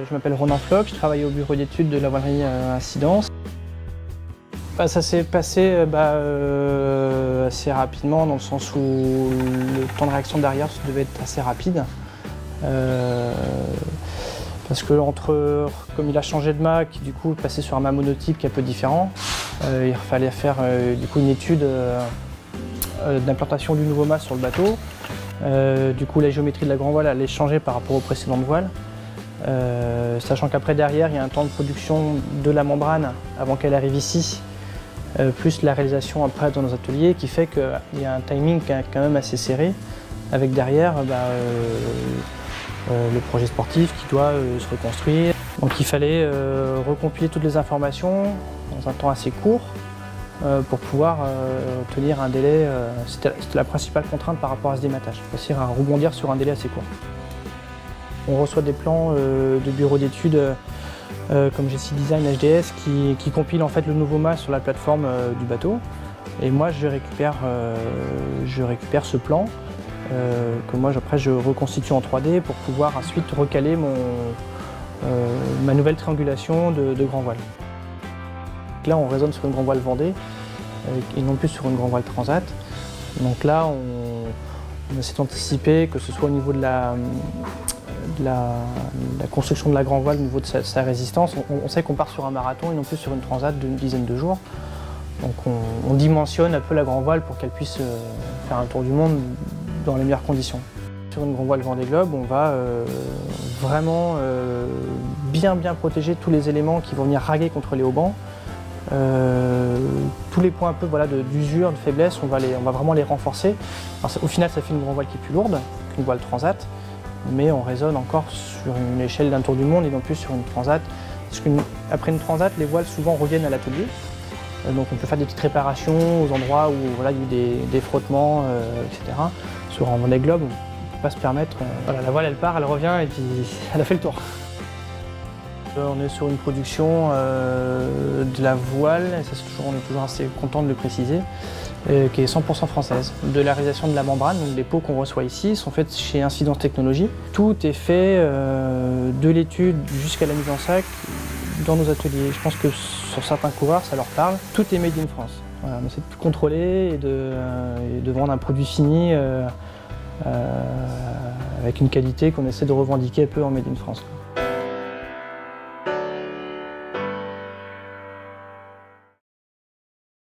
Je m'appelle Ronan Floch, je travaille au bureau d'études de la voilerie Incidence. Ça s'est passé assez rapidement, dans le sens où le temps de réaction derrière devait être assez rapide. Parce que comme il a changé de mât, du coup passer sur un mât monotype qui est un peu différent, il fallait faire du coup une étude d'implantation du nouveau mât sur le bateau. Du coup la géométrie de la grand voile allait changer par rapport aux précédentes voiles. Sachant qu'après derrière il y a un temps de production de la membrane avant qu'elle arrive ici, plus la réalisation après dans nos ateliers, qui fait qu'il y a un timing quand même assez serré, avec derrière le projet sportif qui doit se reconstruire. Donc il fallait recompiler toutes les informations dans un temps assez court pour pouvoir tenir un délai. C'était la principale contrainte par rapport à ce dématage, réussir à rebondir sur un délai assez court. On reçoit des plans de bureau d'études comme GC Design HDS qui compilent en fait le nouveau mât sur la plateforme du bateau. Et moi je récupère ce plan que moi après je reconstitue en 3D pour pouvoir ensuite recaler ma nouvelle triangulation de grand voile. Là on raisonne sur une grand voile Vendée et non plus sur une grand voile Transat. Donc là on essaie d'anticiper, que ce soit au niveau de la construction de la grand voile, au niveau de sa résistance. On sait qu'on part sur un marathon et non plus sur une transat d'une dizaine de jours. Donc on dimensionne un peu la grand voile pour qu'elle puisse faire un tour du monde dans les meilleures conditions. Sur une grand voile Vendée Globe, on va vraiment bien protéger tous les éléments qui vont venir raguer contre les haubans. Tous les points un peu d'usure, de faiblesse, on va vraiment les renforcer. Alors, au final, ça fait une grand voile qui est plus lourde qu'une voile transat, mais on raisonne encore sur une échelle d'un tour du monde et non plus sur une transat. Parce qu'après une transat, les voiles souvent reviennent à l'atelier. Donc on peut faire des petites réparations aux endroits où il y a eu des frottements, etc. Sur un Vendée Globe, on ne peut pas se permettre. La voile elle part, elle revient et puis elle a fait le tour. On est sur une production de la voile, et ça, on est toujours assez content de le préciser, qui est 100% française. De la réalisation de la membrane, donc les pots qu'on reçoit ici, sont faites chez Incidence Technologies. Tout est fait de l'étude jusqu'à la mise en sac dans nos ateliers. Je pense que sur certains coureurs, ça leur parle. Tout est made in France. Voilà, on essaie de tout contrôler et de vendre un produit fini avec une qualité qu'on essaie de revendiquer un peu en made in France.